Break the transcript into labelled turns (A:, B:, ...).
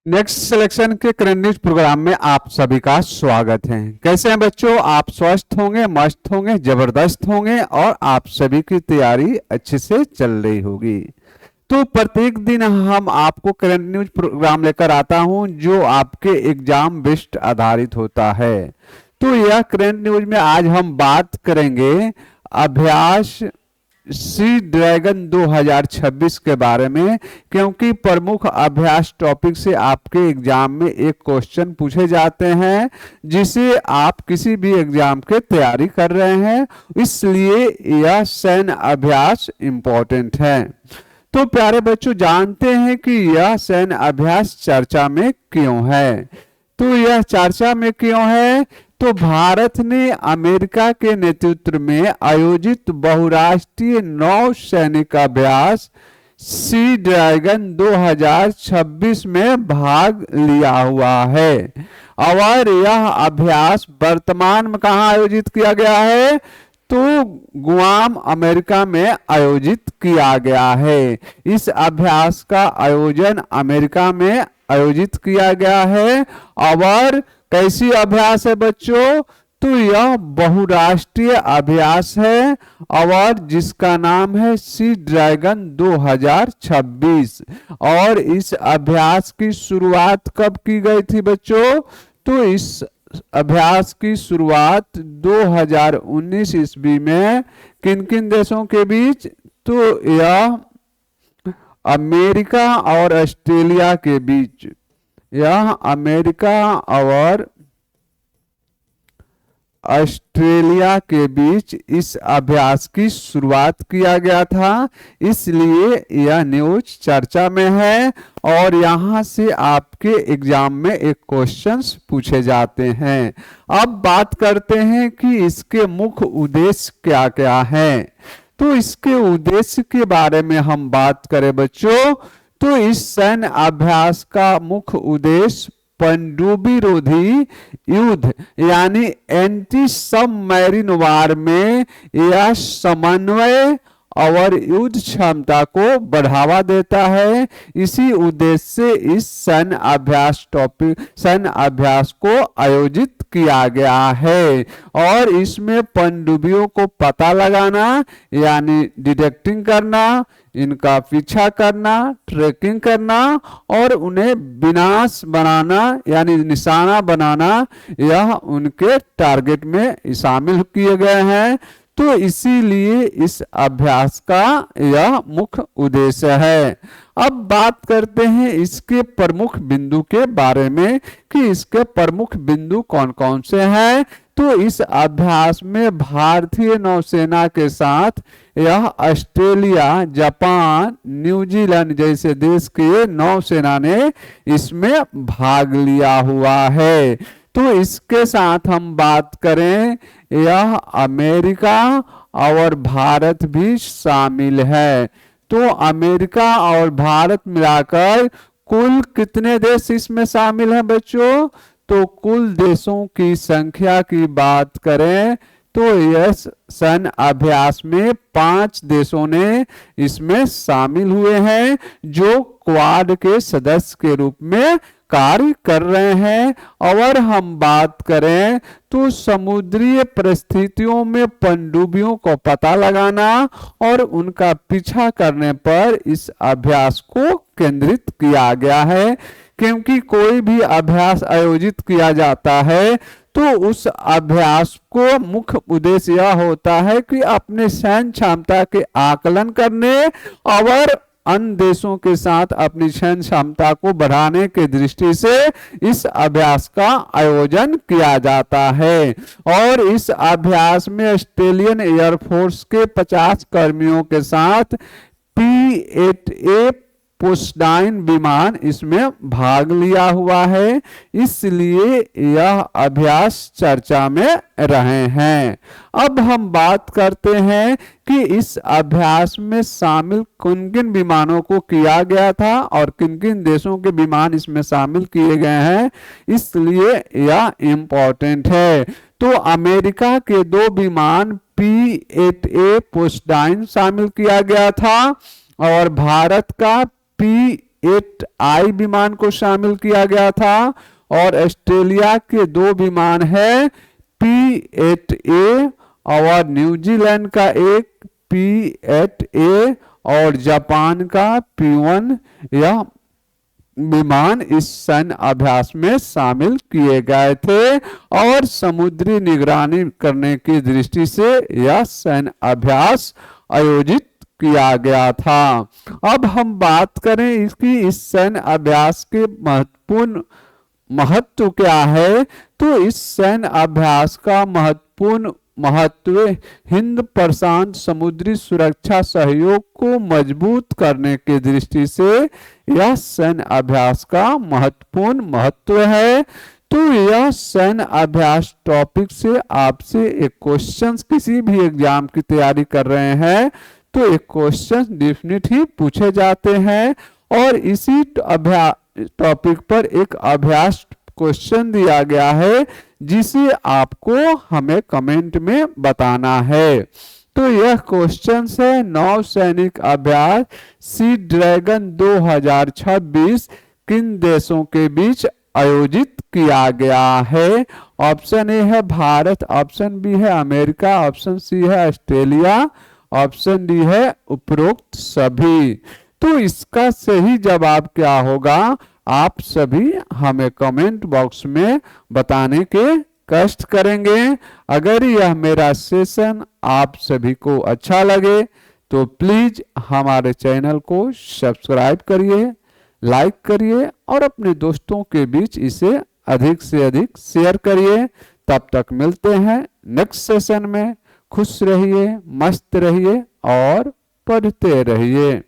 A: Next selection के current news programme में आप सभी का स्वागत है। कैसे हैं बच्चों? आप स्वस्थ होंगे, मस्त होंगे, जबरदस्त होंगे और आप सभी की तैयारी अच्छे से चल रही होगी। तो प्रत्येक दिन हम आपको करंट न्यूज प्रोग्राम लेकर आता हूं जो आपके एग्जाम बेस्ड आधारित होता है। तो यह करंट न्यूज में आज हम बात करेंगे अभ्यास सी ड्रैगन 2026 के बारे में, क्योंकि प्रमुख अभ्यास टॉपिक से आपके एग्जाम में एक क्वेश्चन पूछे जाते हैं जिसे आप किसी भी एग्जाम के तैयारी कर रहे हैं, इसलिए यह सैन्य अभ्यास इंपॉर्टेंट है। तो प्यारे बच्चों, जानते हैं कि यह सैन्य अभ्यास चर्चा में क्यों है। तो यह चर्चा में क्यों है? तो भारत ने अमेरिका के नेतृत्व में आयोजित बहुराष्ट्रीय नौसैनिक अभ्यास सी ड्रैगन 2026 में भाग लिया हुआ है और यह अभ्यास वर्तमान में कहाँ आयोजित किया गया है? तो गुआम अमेरिका में आयोजित किया गया है। इस अभ्यास का आयोजन अमेरिका में आयोजित किया गया है। और कैसी अभ्यास है बच्चों? तो यह बहुराष्ट्रीय अभ्यास है और जिसका नाम है सी ड्रैगन 2026। और इस अभ्यास की शुरुआत कब की गई थी बच्चों? तो इस अभ्यास की शुरुआत 2019 ईस्वी में किन किन देशों के बीच? तो यह अमेरिका और ऑस्ट्रेलिया के बीच, यह अमेरिका और ऑस्ट्रेलिया के बीच इस अभ्यास की शुरुआत किया गया था, इसलिए यह न्यूज चर्चा में है और यहां से आपके एग्जाम में एक क्वेश्चंस पूछे जाते हैं। अब बात करते हैं कि इसके मुख्य उद्देश्य क्या क्या हैं। तो इसके उद्देश्य के बारे में हम बात करें बच्चों, तो इस सैन्य अभ्यास का मुख्य उद्देश्य पनडुब्बी रोधी युद्ध यानी एंटी सबमरीन वार में यह समन्वय और युद्ध क्षमता को बढ़ावा देता है। इसी उद्देश्य से इस सैन्य अभ्यास को आयोजित किया गया है और इसमें पनडुब्बियों को पता लगाना यानी डिटेक्टिंग करना, इनका पीछा करना, ट्रैकिंग करना और उन्हें विनाश बनाना यानी निशाना बनाना, यह उनके टारगेट में शामिल किए गए हैं। तो इसीलिए इस अभ्यास का यह मुख्य उद्देश्य है। अब बात करते हैं इसके प्रमुख बिंदु के बारे में कि इसके प्रमुख बिंदु कौन कौन से हैं। तो इस अभ्यास में भारतीय नौसेना के साथ यह ऑस्ट्रेलिया, जापान, न्यूजीलैंड जैसे देश के नौसेना ने इसमें भाग लिया हुआ है। तो इसके साथ हम बात करें, यह अमेरिका और भारत भी शामिल है। तो अमेरिका और भारत मिलाकर कुल कितने देश इसमें शामिल हैं बच्चों? तो कुल देशों की संख्या की बात करें तो इस सैन्य अभ्यास में 5 देशों ने इसमें शामिल हुए हैं जो क्वाड के सदस्य के रूप में कार्य कर रहे हैं। और हम बात करें तो समुद्रीय परिस्थितियों में पनडुब्बियों को पता लगाना और उनका पीछा करने पर इस अभ्यास को केंद्रित किया गया है, क्योंकि कोई भी अभ्यास आयोजित किया जाता है तो उस अभ्यास को मुख्य उद्देश्य यह होता है कि अपने सैन्य क्षमता के आकलन करने और अन्य देशों के साथ अपनी सैन्य क्षमता को बढ़ाने की दृष्टि से इस अभ्यास का आयोजन किया जाता है। और इस अभ्यास में ऑस्ट्रेलियन एयरफोर्स के 50 कर्मियों के साथ P-8A पोस्टाइन विमान इसमें भाग लिया हुआ है, इसलिए यह अभ्यास चर्चा में रहे हैं। अब हम बात करते हैं कि इस अभ्यास में शामिल किन किन विमानों को किया गया था और किन किन देशों के विमान इसमें शामिल किए गए हैं, इसलिए यह इम्पोर्टेंट है। तो अमेरिका के 2 विमान P-8A पोस्टाइन शामिल किया गया था और भारत का P-8I विमान को शामिल किया गया था और ऑस्ट्रेलिया के 2 विमान है P-8A और न्यूजीलैंड का एक P-8A और जापान का P-1 यह विमान इस सैन्य अभ्यास में शामिल किए गए थे और समुद्री निगरानी करने की दृष्टि से यह सैन्य अभ्यास आयोजित किया गया था। अब हम बात करें इसकी इस सैन्य अभ्यास के महत्वपूर्ण महत्व क्या है, तो इस सैन्य अभ्यास का महत्वपूर्ण महत्व हिंद प्रशांत समुद्री सुरक्षा सहयोग को मजबूत करने की दृष्टि से यह सैन्य अभ्यास का महत्वपूर्ण महत्व है। तो यह सैन्य अभ्यास टॉपिक से आपसे एक क्वेश्चन, किसी भी एग्जाम की तैयारी कर रहे हैं तो एक क्वेश्चन डेफिनेटली पूछे जाते हैं और इसी अभ्यास टॉपिक पर एक अभ्यास क्वेश्चन दिया गया है जिसे आपको हमें कमेंट में बताना है। तो यह क्वेश्चन है नौसैनिक अभ्यास सी ड्रैगन 2026 किन देशों के बीच आयोजित किया गया है। ऑप्शन ए है भारत, ऑप्शन बी है अमेरिका, ऑप्शन सी है ऑस्ट्रेलिया, ऑप्शन डी है उपरोक्त सभी। तो इसका सही जवाब क्या होगा, आप सभी हमें कमेंट बॉक्स में बताने के कष्ट करेंगे। अगर यह मेरा सेशन आप सभी को अच्छा लगे तो प्लीज हमारे चैनल को सब्सक्राइब करिए, लाइक करिए और अपने दोस्तों के बीच इसे अधिक से अधिक शेयर करिए। तब तक मिलते हैं नेक्स्ट सेशन में। खुश रहिए, मस्त रहिए और पढ़ते रहिए।